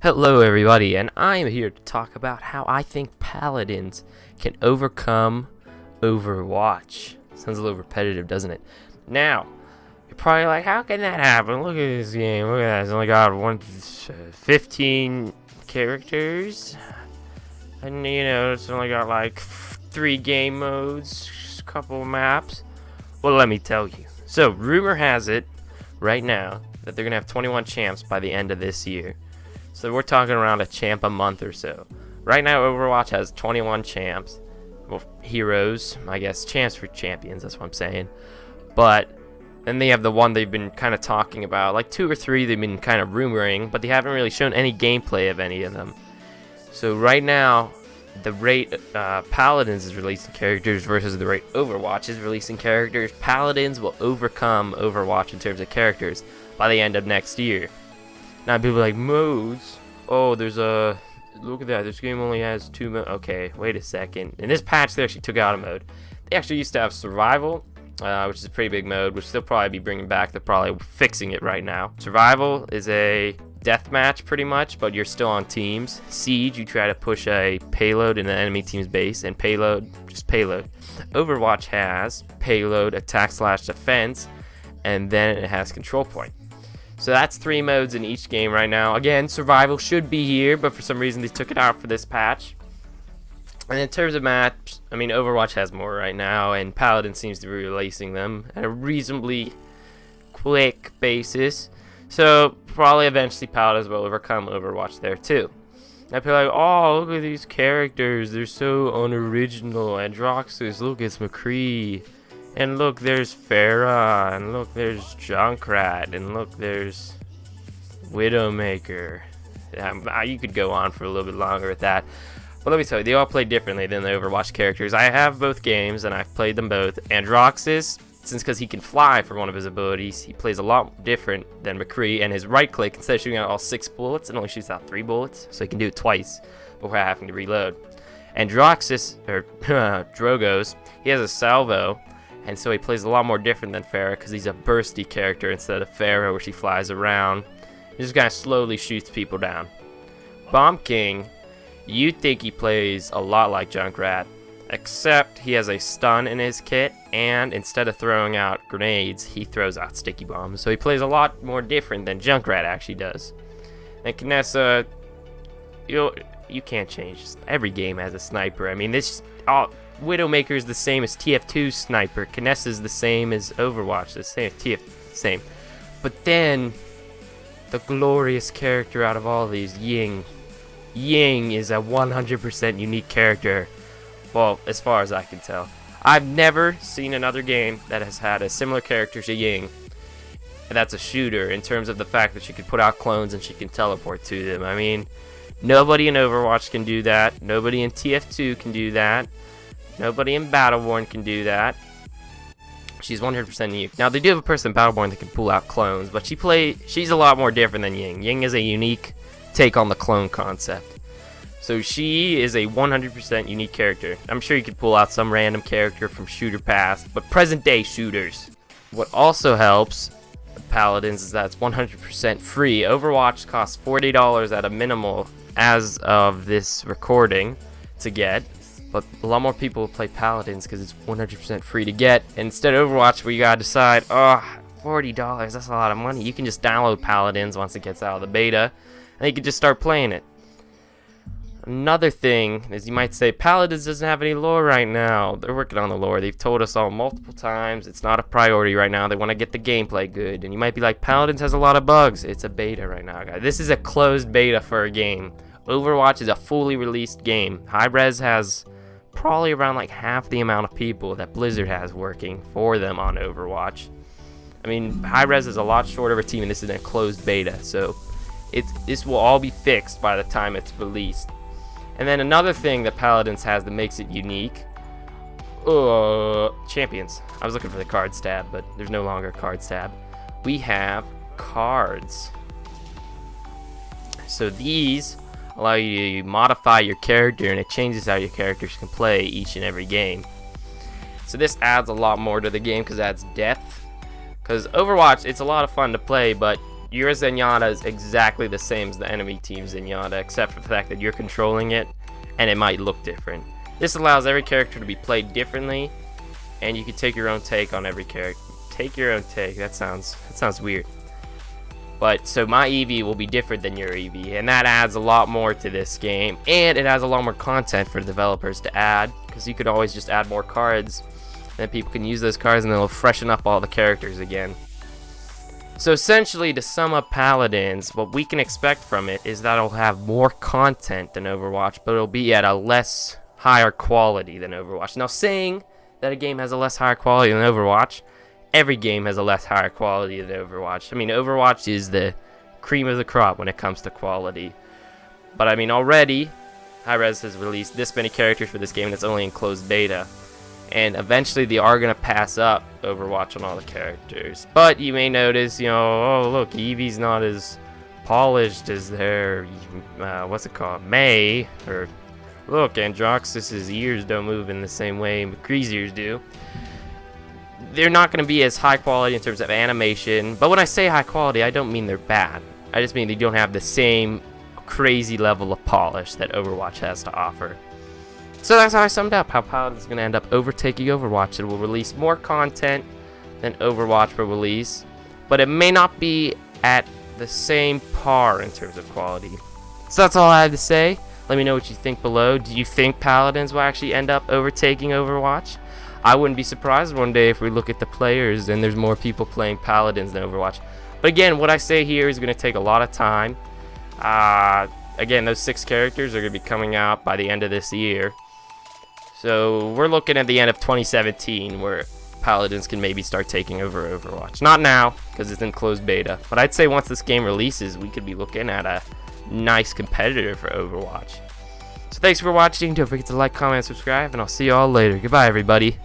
Hello everybody, and I am here to talk about how I think Paladins can overcome Overwatch. Sounds a little repetitive, doesn't it? Now, you're probably like, how can that happen? Look at this game, look at that, it's only got 15 characters. And it's only got like 3 game modes, a couple of maps. Well, let me tell you. So, rumor has it, right now, that they're going to have 21 champs by the end of this year. So we're talking around a champ a month or so. Right now, Overwatch has 21 champs. Well, heroes, I guess. Champs for champions, that's what I'm saying. But then they have the one they've been kind of talking about. Like 2 or 3 they've been kind of rumoring, but they haven't really shown any gameplay of any of them. So right now, the rate Paladins is releasing characters versus the rate Overwatch is releasing characters. Paladins will overcome Overwatch in terms of characters by the end of next year. Now people are like, modes? Oh, there's a... Look at that, this game only has 2 modes. Okay, wait a second. In this patch, they actually took out a mode. They actually used to have Survival, which is a pretty big mode, which they'll probably be bringing back. They're probably fixing it right now. Survival is a deathmatch, pretty much, but you're still on teams. Siege, you try to push a payload in the enemy team's base, and payload, just payload. Overwatch has payload, attack/defense, and then it has control point. So that's 3 modes in each game right now. Again, Survival should be here, but for some reason they took it out for this patch. And in terms of maps, I mean, Overwatch has more right now, and Paladin seems to be releasing them at a reasonably quick basis. So probably eventually Paladins will overcome Overwatch there too. Now people are like, oh, look at these characters, they're so unoriginal. Androxus, look, it's McCree. And look, there's Pharah, and look, there's Junkrat, and look, there's Widowmaker. You could go on for a little bit longer with that. But let me tell you, they all play differently than the Overwatch characters. I have both games, and I've played them both. Androxus, since because he can fly for one of his abilities, he plays a lot different than McCree, and his right click, instead of shooting out all 6 bullets, it only shoots out 3 bullets, so he can do it twice before having to reload. Androxus, or Drogos, he has a salvo, and so he plays a lot more different than Pharah because he's a bursty character instead of Pharah where she flies around. He just kind of slowly shoots people down. Bomb King, you'd think he plays a lot like Junkrat, except he has a stun in his kit, and instead of throwing out grenades, he throws out sticky bombs. So he plays a lot more different than Junkrat actually does. And Kinessa, you can't change. Every game has a sniper. I mean, Widowmaker is the same as TF2's sniper. Kinessa is the same as Overwatch, the same same. But then the glorious character out of all these, Ying. Ying is a 100% unique character. Well, as far as I can tell. I've never seen another game that has had a similar character to Ying. And that's a shooter in terms of the fact that she can put out clones and she can teleport to them. I mean, nobody in Overwatch can do that. Nobody in TF2 can do that. Nobody in Battleborn can do that. She's 100% unique. Now, they do have a person in Battleborn that can pull out clones, but she's a lot more different than Ying. Ying is a unique take on the clone concept. So she is a 100% unique character. I'm sure you could pull out some random character from Shooter Past, but present-day shooters. What also helps Paladins is that it's 100% free. Overwatch costs $40 at a minimal as of this recording to get. But a lot more people play Paladins because it's 100% free to get. And instead of Overwatch, where you gotta decide, $40, that's a lot of money. You can just download Paladins once it gets out of the beta, and you can just start playing it. Another thing is, you might say, Paladins doesn't have any lore right now. They're working on the lore. They've told us all multiple times. It's not a priority right now. They want to get the gameplay good. And you might be like, Paladins has a lot of bugs. It's a beta right now, guys. This is a closed beta for a game. Overwatch is a fully released game. High-Res has probably around like half the amount of people that Blizzard has working for them on Overwatch. I mean, High-Res is a lot shorter of a team, and this is a closed beta, so this will all be fixed by the time it's released. And then another thing that Paladins has that makes it unique, champions. I was looking for the cards tab, but there's no longer a cards tab. We have cards. So these allow you to modify your character, and it changes how your characters can play each and every game. So this adds a lot more to the game because it adds depth. Because Overwatch, it's a lot of fun to play, but Your Zenyatta is exactly the same as the enemy team's Zenyatta, except for the fact that you're controlling it, and it might look different. This allows every character to be played differently, and you can take your own take on every character. Take your own take. That sounds weird. But so my Eevee will be different than your Eevee, and that adds a lot more to this game, and it has a lot more content for developers to add, because you could always just add more cards, and then people can use those cards, and they'll freshen up all the characters again. So essentially, to sum up Paladins, what we can expect from it is that it'll have more content than Overwatch, but it'll be at a less higher quality than Overwatch. Now, saying that a game has a less higher quality than Overwatch, every game has a less higher quality than Overwatch. I mean, Overwatch is the cream of the crop when it comes to quality. But I mean, already, Hi-Rez has released this many characters for this game, and it's only in closed beta. And eventually they are going to pass up Overwatch on all the characters. But you may notice, oh look, Eevee's not as polished as their, what's it called, May. Or, look, Androxus's ears don't move in the same way McCree's ears do. They're not going to be as high quality in terms of animation. But when I say high quality, I don't mean they're bad. I just mean they don't have the same crazy level of polish that Overwatch has to offer. So that's how I summed up how Paladin's going to end up overtaking Overwatch. It will release more content than Overwatch will release, but it may not be at the same par in terms of quality. So that's all I have to say. Let me know what you think below. Do you think Paladins will actually end up overtaking Overwatch? I wouldn't be surprised one day if we look at the players and there's more people playing Paladins than Overwatch. But again, what I say here is going to take a lot of time. Again, those 6 characters are going to be coming out by the end of this year. So we're looking at the end of 2017 where Paladins can maybe start taking over Overwatch. Not now, because it's in closed beta. But I'd say once this game releases, we could be looking at a nice competitor for Overwatch. So thanks for watching. Don't forget to like, comment, and subscribe. And I'll see you all later. Goodbye, everybody.